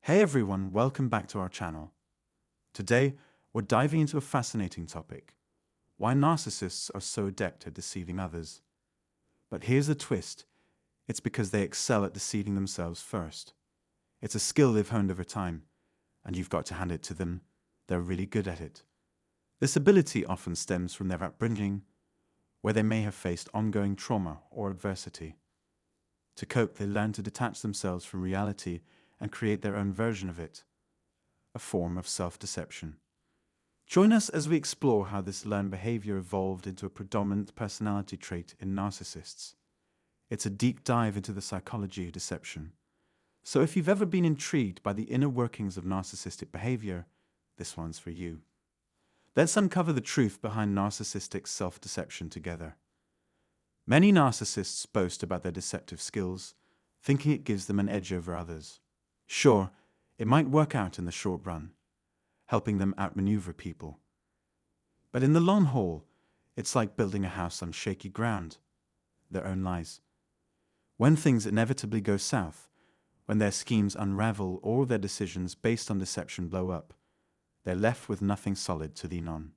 Hey everyone, welcome back to our channel. Today, we're diving into a fascinating topic: why narcissists are so adept at deceiving others. But here's the twist: it's because they excel at deceiving themselves first. It's a skill they've honed over time, and you've got to hand it to them. They're really good at it. This ability often stems from their upbringing, where they may have faced ongoing trauma or adversity. To cope, they learn to detach themselves from reality and create their own version of it, a form of self-deception. Join us as we explore how this learned behavior evolved into a predominant personality trait in narcissists. It's a deep dive into the psychology of deception. So if you've ever been intrigued by the inner workings of narcissistic behavior, this one's for you. Let's uncover the truth behind narcissistic self-deception together. Many narcissists boast about their deceptive skills, thinking it gives them an edge over others. Sure, it might work out in the short run, helping them outmaneuver people. But in the long haul, it's like building a house on shaky ground, their own lies. When things inevitably go south, when their schemes unravel or their decisions based on deception blow up, they're left with nothing solid to lean on.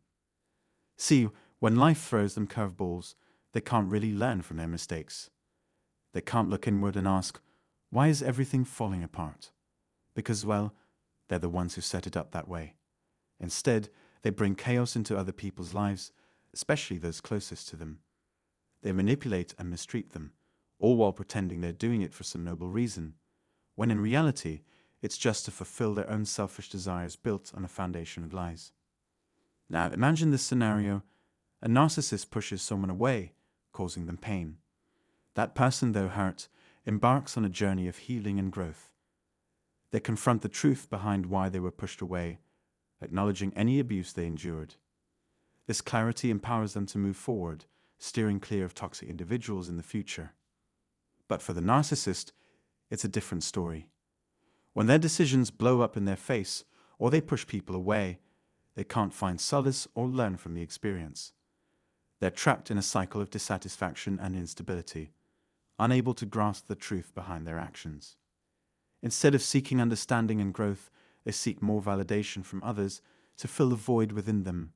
See, when life throws them curveballs, they can't really learn from their mistakes. They can't look inward and ask, why is everything falling apart? Because, well, they're the ones who set it up that way. Instead, they bring chaos into other people's lives, especially those closest to them. They manipulate and mistreat them, all while pretending they're doing it for some noble reason, when in reality, it's just to fulfill their own selfish desires built on a foundation of lies. Now, imagine this scenario: a narcissist pushes someone away, causing them pain. That person, though hurt, embarks on a journey of healing and growth. They confront the truth behind why they were pushed away, acknowledging any abuse they endured. This clarity empowers them to move forward, steering clear of toxic individuals in the future. But for the narcissist, it's a different story. When their decisions blow up in their face, or they push people away, they can't find solace or learn from the experience. They're trapped in a cycle of dissatisfaction and instability, unable to grasp the truth behind their actions. Instead of seeking understanding and growth, they seek more validation from others to fill the void within them.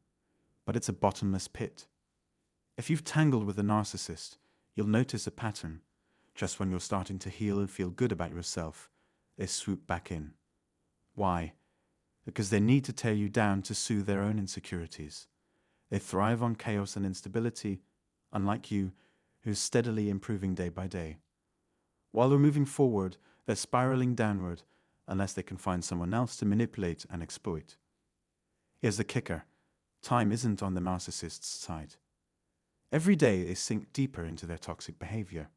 But it's a bottomless pit. If you've tangled with a narcissist, you'll notice a pattern. Just when you're starting to heal and feel good about yourself, they swoop back in. Why? Because they need to tear you down to soothe their own insecurities. They thrive on chaos and instability, unlike you, who's steadily improving day by day. While they're moving forward, they're spiraling downward unless they can find someone else to manipulate and exploit. Here's the kicker: time isn't on the narcissist's side. Every day they sink deeper into their toxic behavior.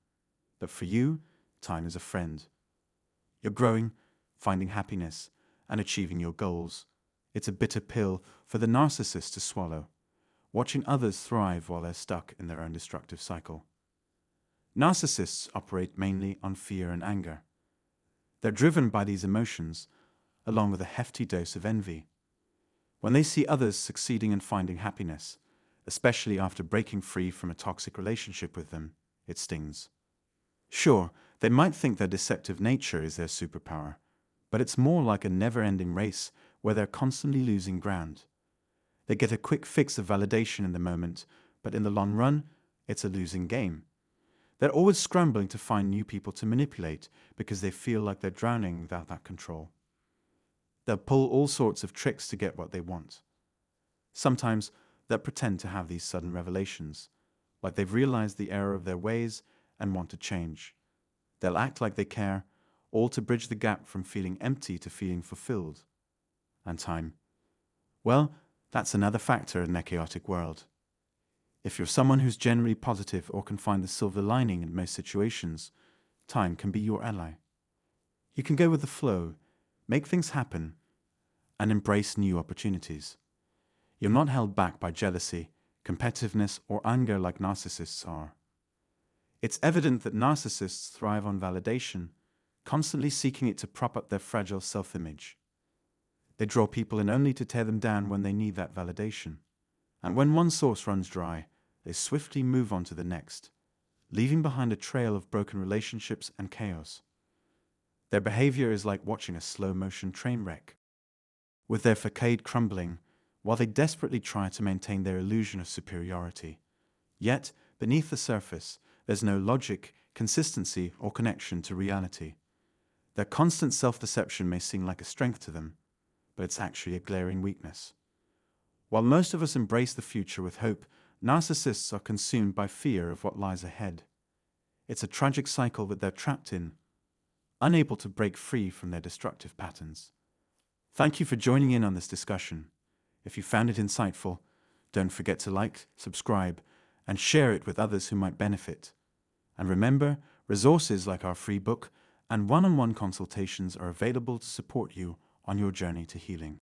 But for you, time is a friend. You're growing, finding happiness, and achieving your goals. It's a bitter pill for the narcissist to swallow, watching others thrive while they're stuck in their own destructive cycle. Narcissists operate mainly on fear and anger. They're driven by these emotions, along with a hefty dose of envy. When they see others succeeding and finding happiness, especially after breaking free from a toxic relationship with them, it stings. Sure, they might think their deceptive nature is their superpower, but it's more like a never-ending race where they're constantly losing ground. They get a quick fix of validation in the moment, but in the long run, it's a losing game. They're always scrambling to find new people to manipulate because they feel like they're drowning without that control. They'll pull all sorts of tricks to get what they want. Sometimes they'll pretend to have these sudden revelations, like they've realized the error of their ways and want to change. They'll act like they care, all to bridge the gap from feeling empty to feeling fulfilled. And time? Well, that's another factor in their chaotic world. If you're someone who's generally positive or can find the silver lining in most situations, time can be your ally. You can go with the flow, make things happen, and embrace new opportunities. You're not held back by jealousy, competitiveness, or anger like narcissists are. It's evident that narcissists thrive on validation, constantly seeking it to prop up their fragile self-image. They draw people in only to tear them down when they need that validation. And when one source runs dry, they swiftly move on to the next, leaving behind a trail of broken relationships and chaos. Their behavior is like watching a slow-motion train wreck, with their facade crumbling, while they desperately try to maintain their illusion of superiority. Yet, beneath the surface, there's no logic, consistency, or connection to reality. Their constant self-deception may seem like a strength to them, but it's actually a glaring weakness. While most of us embrace the future with hope, narcissists are consumed by fear of what lies ahead. It's a tragic cycle that they're trapped in, unable to break free from their destructive patterns. Thank you for joining in on this discussion. If you found it insightful, don't forget to like, subscribe, and share it with others who might benefit. And remember, resources like our free book and one-on-one consultations are available to support you on your journey to healing.